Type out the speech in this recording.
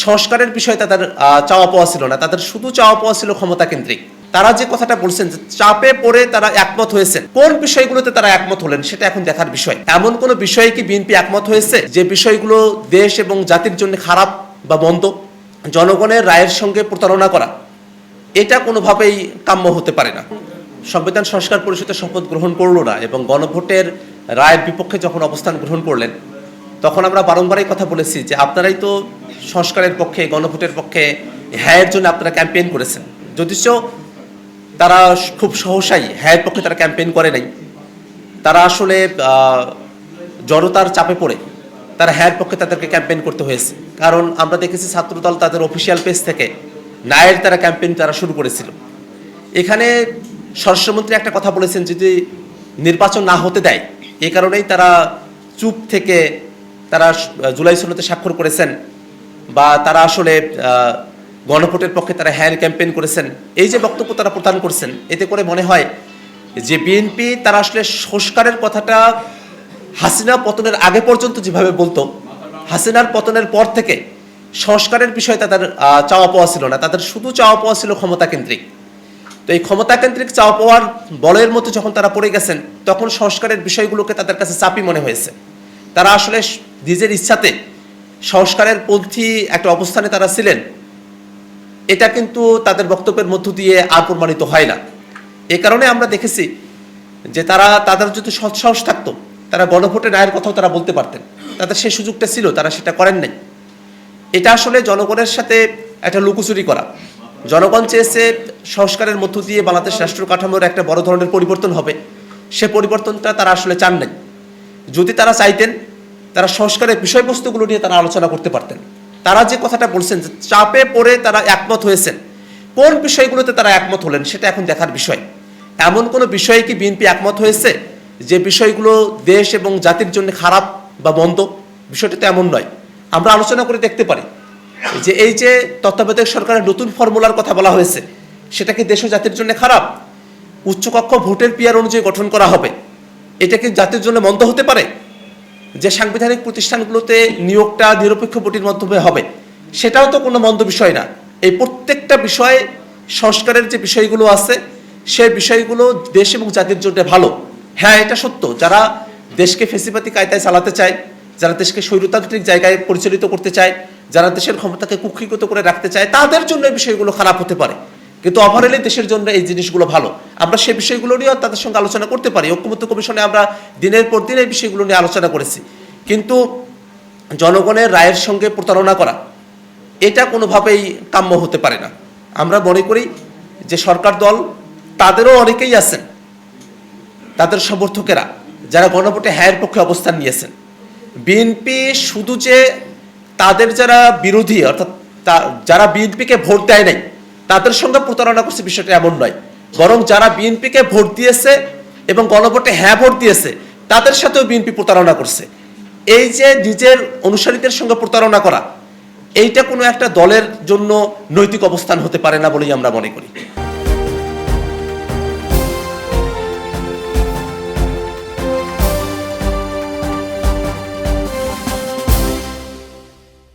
সংস্কারের বিষয়ে তাদের চাওয়া পাওয়া ছিল না, তাদের শুধু চাওয়া পাওয়া ছিল ক্ষমতা কেন্দ্রিক। তারা যে কথাটা বলছেন যে চাপে পড়ে তারা একমত হয়েছেন, কোন বিষয়গুলোতে তারা একমত হলেন সেটা এখন দেখার বিষয়। এমন কোন বিষয়ে কি বিএনপি একমত হয়েছে যে বিষয়গুলো দেশ এবং জাতির জন্য খারাপ বা মন্দ? জনগণের রায়ের সঙ্গে প্রতারণা করা এটা কোনোভাবেই কাম্য হতে পারে না। সংবিধান সংস্কার পরিষদের শপথ গ্রহণ করলো না এবং গণভোটের রায়ের বিপক্ষে যখন অবস্থান গ্রহণ করলেন, তখন আমরা বারংবারই কথা বলেছি যে আপনারাই তো সংস্কারের পক্ষে, গণভোটের পক্ষে, হ্যাঁয়ের জন্য আপনারা ক্যাম্পেইন করেছেন। যদিচ তারা খুব সহসাই হ্যাঁয়ের পক্ষে তারা ক্যাম্পেইন করে নাই, তারা আসলে জনতার চাপে পড়ে তারা হ্যাঁয়ের পক্ষে তাদেরকে ক্যাম্পেইন করতে হয়েছে। কারণ আমরা দেখেছি ছাত্রদল তাদের অফিসিয়াল পেজ থেকে নায়ের তারা ক্যাম্পেইন তারা শুরু করেছিল। এখানে স্বরাষ্ট্রমন্ত্রী একটা কথা বলেছেন, যদি নির্বাচন না হতে দেয়, এই কারণেই তারা চুপ থেকে তারা জুলাই সনদে স্বাক্ষর করেছেন বা তারা আসলে গণভোটের পক্ষে তারা হ্যাঁ ক্যাম্পেইন করেছেন। এই যে বক্তব্য তারা প্রদান করছেন, এতে করে মনে হয় যে বিএনপি তারা আসলে সংস্কারের কথাটা হাসিনা পতনের আগে পর্যন্ত যেভাবে বলতো, হাসিনার পতনের পর থেকে সংস্কারের বিষয়ে তাদের চাওয়া পাওয়া ছিল না, তাদের শুধু চাওয়া পাওয়া ছিল ক্ষমতা কেন্দ্রিক। তো এই ক্ষমতা কেন্দ্রিক চাওয়া পাওয়ার বলের মধ্যে যখন তারা পড়ে গেছেন, তখন সংস্কারের বিষয়গুলোকে তাদের কাছে চাপই মনে হয়েছে। তারা আসলে নিজের ইচ্ছাতে সংস্কারের পন্থী একটা অবস্থানে তারা ছিলেন, এটা কিন্তু তাদের বক্তব্যের মধ্য দিয়ে আর প্রমাণিত হয় না। এ কারণে আমরা দেখেছি যে তাদের যদি সৎসাহস থাকতো, তারা গণভোটে রায়ের কথাও তারা বলতে পারতেন, তাদের সেই সুযোগটা ছিল, তারা সেটা করেন নাই। এটা আসলে জনগণের সাথে একটা লুকোচুরি করা। জনগণ চেয়েছে সংস্কারের মধ্য দিয়ে বাংলাদেশ রাষ্ট্র কাঠামোর একটা বড় ধরনের পরিবর্তন হবে, সে পরিবর্তনটা তারা আসলে চান নাই। যদি তারা চাইতেন, তারা সংস্কারের বিষয়বস্তুগুলো নিয়ে তারা আলোচনা করতে পারতেন। তারা যে কথাটা বলছেন যে চাপে পড়ে তারা একমত হয়েছেন, কোন বিষয়গুলোতে তারা একমত হলেন সেটা এখন দেখার বিষয়। এমন কোনো বিষয়ে কি বিএনপি একমত হয়েছে যে বিষয়গুলো দেশ এবং জাতির জন্য খারাপ বা মন্দ? বিষয়টা তো এমন নয়। আমরা আলোচনা করে দেখতে পারি যে এই যে তত্ত্বাবধায়ক সরকারের নতুন ফর্মুলার কথা বলা হয়েছে, সেটা কি দেশ ও জাতির জন্য খারাপ? উচ্চকক্ষ ভোটের পিয়ার অনুযায়ী গঠন করা হবে, এটা কি জাতির জন্য মন্দ হতে পারে? যে সাংবিধানিক প্রতিষ্ঠানগুলোতে নিয়োগটা নিরপেক্ষ ভোটের মাধ্যমে হবে, সেটাও তো কোনো মন্দ বিষয় না। এই প্রত্যেকটা বিষয়ে সংস্কারের যে বিষয়গুলো আছে, সেই বিষয়গুলো দেশ এবং জাতির জন্য ভালো। হ্যাঁ, এটা সত্য, যারা দেশকে ফেসিবাদী কায়দায় চালাতে চায়, যারা দেশকে স্বৈরতান্ত্রিক জায়গায় পরিচালিত করতে চায়, যারা দেশের ক্ষমতাকে কুক্ষিগত করে রাখতে চায়, তাদের জন্য এই বিষয়গুলো খারাপ হতে পারে। কিন্তু ওভারঅলে দেশের জন্য এই জিনিসগুলো ভালো। আমরা সেই বিষয়গুলো নিয়েও তাদের সঙ্গে আলোচনা করতে পারি। ঐক্যমত্য কমিশনে আমরা দিনের পর দিন এই বিষয়গুলো নিয়ে আলোচনা করেছি। কিন্তু জনগণের রায়ের সঙ্গে প্রতারণা করা এটা কোনোভাবেই কাম্য হতে পারে না। আমরা মনে করি যে সরকার দল, তাদেরও অনেকেই আছেন, তাদের সমর্থকেরা যারা গণভোটে হ্যাঁয়ের পক্ষে অবস্থান নিয়েছেন। বিএনপি শুধু যে তাদের যারা বিরোধী, অর্থাৎ যারা বিএনপিকে ভোট দেয় নাই তাদের সঙ্গে প্রতারণা করছে, বিষয়টা এমন নয়। বরং যারা বিএনপিকে ভোট দিয়েছে এবং গণভোটে হ্যাঁ ভোট দিয়েছে, তাদের সাথেও বিএনপি প্রতারণা করছে। এই যে নিজের অনুসারীদের সঙ্গে প্রতারণা করা, এইটা কোনো একটা দলের জন্য নৈতিক অবস্থান হতে পারে না বলেই আমরা মনে করি।